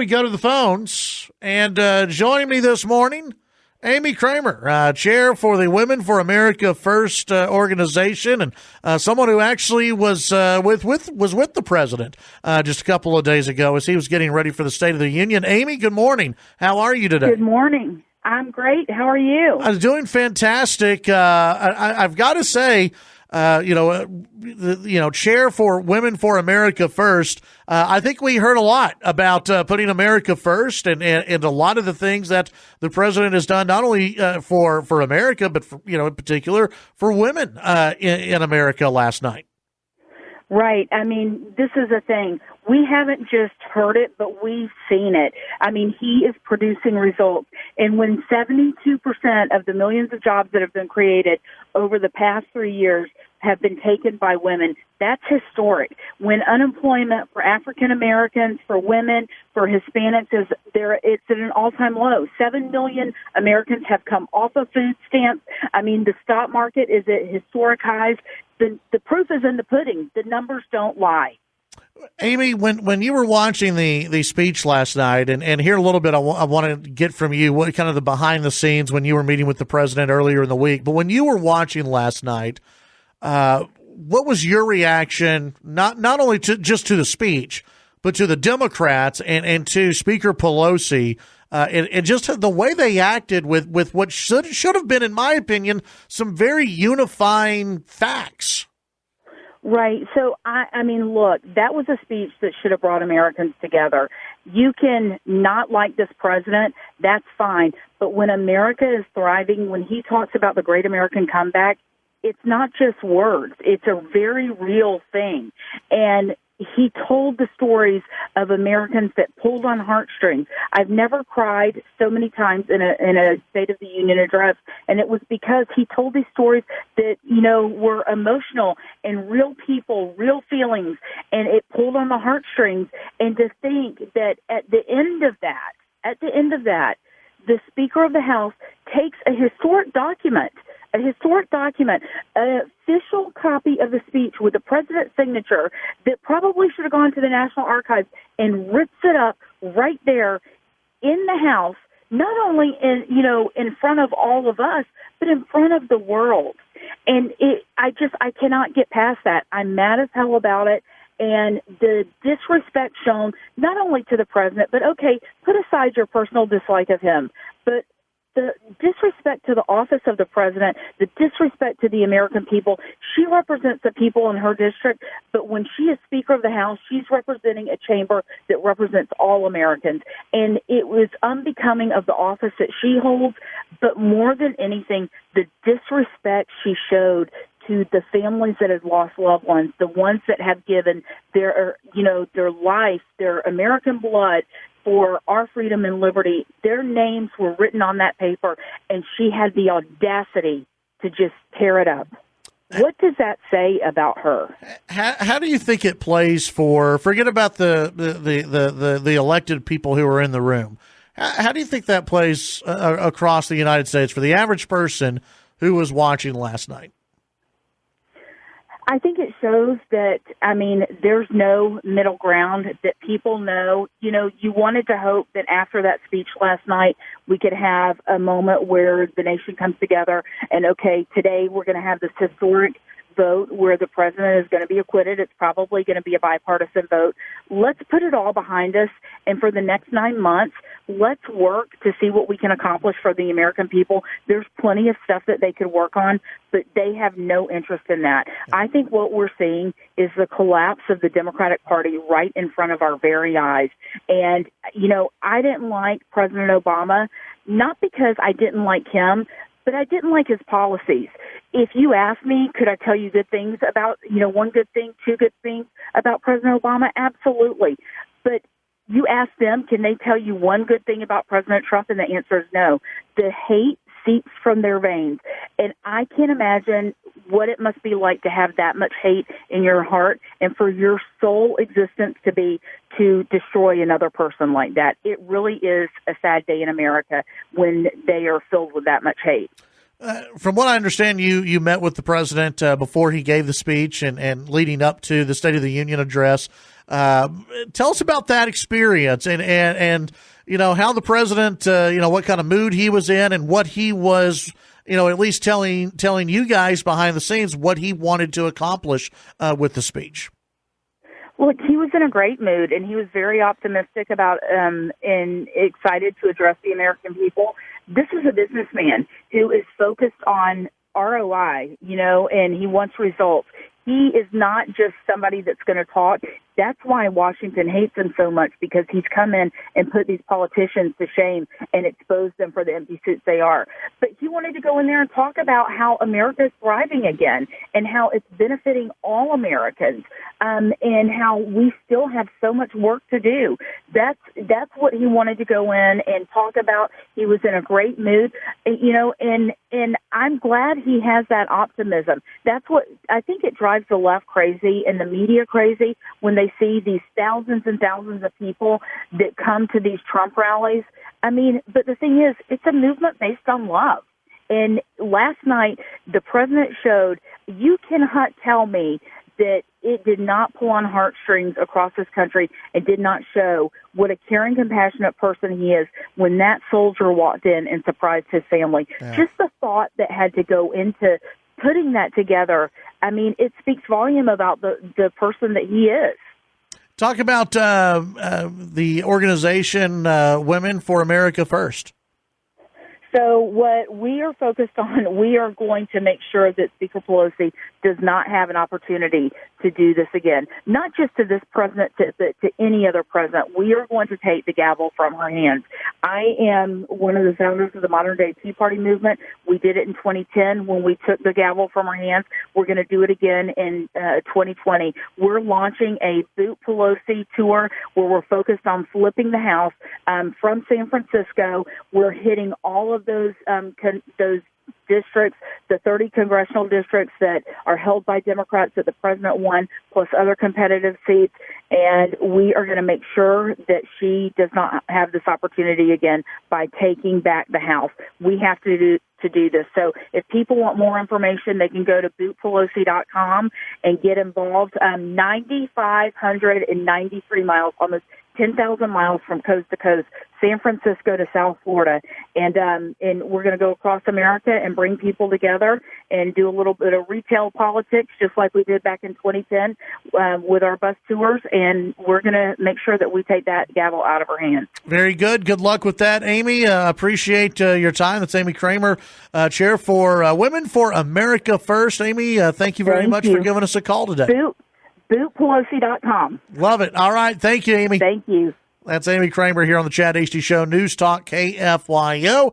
we go to the phones, and joining me this morning, Amy Kremer, chair for the Women for America First organization, and someone who actually was with the president just a couple of days ago as he was getting ready for the State of the Union. Amy, good morning. How are you today? Good morning. I'm great. How are you? I was doing fantastic. I've got to say, chair for Women for America First. I think we heard a lot about putting America first, and a lot of the things that the president has done, not only for America, but for, in particular for women in America last night. Right. I mean, this is the thing. We haven't just heard it, but we've seen it. I mean, he is producing results. And when 72% of the millions of jobs that have been created over the past 3 years have been taken by women, that's historic. When unemployment for African Americans, for women, for Hispanics it's at an all-time low. 7 million Americans have come off of food stamps. I mean, the stock market is at historic highs. The proof is in the pudding. The numbers don't lie. Amy, when you were watching the speech last night, and hear a little bit, I want to get from you what kind of the behind the scenes when you were meeting with the president earlier in the week. But when you were watching last night, what was your reaction? Not only just to the speech, but to the Democrats and to Speaker Pelosi, and just the way they acted with what should have been, in my opinion, some very unifying facts. Right. So, I mean, look, that was a speech that should have brought Americans together. You can not like this president, that's fine. But when America is thriving, when he talks about the great American comeback, it's not just words. It's a very real thing. And he told the stories of Americans that pulled on heartstrings. I've never cried so many times in a State of the Union address, and it was because he told these stories that, were emotional and real people, real feelings, and it pulled on the heartstrings. And to think that at the end of that, the Speaker of the House takes a historic document, an official copy of the speech with the president's signature that probably should have gone to the National Archives, and rips it up right there in the House, not only in front of all of us, but in front of the world. And I cannot get past that. I'm mad as hell about it. And the disrespect shown not only to the president, but okay, put aside your personal dislike of him, but the disrespect to the office of the president, the disrespect to the American people. She represents the people in her district, but when she is Speaker of the House, she's representing a chamber that represents all Americans. And it was unbecoming of the office that she holds, but more than anything, the disrespect she showed to the families that have lost loved ones, the ones that have given their life, their American blood for our freedom and liberty. Their names were written on that paper, and she had the audacity to just tear it up. What does that say about her? How do you think it plays forget about the elected people who are in the room? How do you think that plays across the United States for the average person who was watching last night? I think it shows that, there's no middle ground, that people know. You wanted to hope that after that speech last night, we could have a moment where the nation comes together and, okay, today we're going to have this historic vote where the president is going to be acquitted. It's probably going to be a bipartisan vote. Let's put it all behind us. And for the next 9 months, let's work to see what we can accomplish for the American people. There's plenty of stuff that they could work on, but they have no interest in that. I think what we're seeing is the collapse of the Democratic Party right in front of our very eyes. And, I didn't like President Obama, not because I didn't like him, but I didn't like his policies. If you ask me, could I tell you good things about, one good thing, two good things about President Obama? Absolutely. But you ask them, can they tell you one good thing about President Trump? And the answer is no. The hate seeps from their veins. And I can't imagine what it must be like to have that much hate in your heart and for your sole existence to be to destroy another person like that. It really is a sad day in America when they are filled with that much hate. From what I understand, you met with the president before he gave the speech and leading up to the State of the Union address. Tell us about that experience and how the president, what kind of mood he was in and what he was, at least telling you guys behind the scenes what he wanted to accomplish with the speech. Well, he was in a great mood, and he was very optimistic about and excited to address the American people. This is a businessman who is focused on ROI, and he wants results. He is not just somebody that's going to talk. That's why Washington hates him so much, because he's come in and put these politicians to shame and exposed them for the empty suits they are. But he wanted to go in there and talk about how America is thriving again and how it's benefiting all Americans, and how we still have so much work to do. That's what he wanted to go in and talk about. He was in a great mood, and I'm glad he has that optimism. That's what I think it drives the left crazy and the media crazy when they see these thousands and thousands of people that come to these Trump rallies. But the thing is, it's a movement based on love. And last night, the president showed, you cannot tell me that it did not pull on heartstrings across this country and did not show what a caring, compassionate person he is when that soldier walked in and surprised his family. Yeah. Just the thought that had to go into putting that together, it speaks volume about the person that he is. Talk about the organization Women for America First. So what we are focused on, we are going to make sure that Speaker Pelosi does not have an opportunity to do this again. Not just to this president, but to any other president. We are going to take the gavel from her hands. I am one of the founders of the modern-day Tea Party movement. We did it in 2010 when we took the gavel from her hands. We're going to do it again in 2020. We're launching a Boot Pelosi tour where we're focused on flipping the House from San Francisco. We're hitting all of those districts, the 30 congressional districts that are held by Democrats that the president won, plus other competitive seats. And we are going to make sure that she does not have this opportunity again by taking back the House. We have to do this. So if people want more information, they can go to bootpelosi.com and get involved. 9,593 miles, almost 10,000 miles from coast to coast, San Francisco to South Florida. And we're going to go across America and bring people together and do a little bit of retail politics, just like we did back in 2010 with our bus tours. And we're going to make sure that we take that gavel out of her hands. Very good. Good luck with that, Amy. Appreciate your time. That's Amy Kremer, Chair for Women for America First. Amy, thank you very much for giving us a call today. BootPelosi.com. Love it. All right. Thank you, Amy. Thank you. That's Amy Kremer here on the Chad HD Show, News Talk KFYO.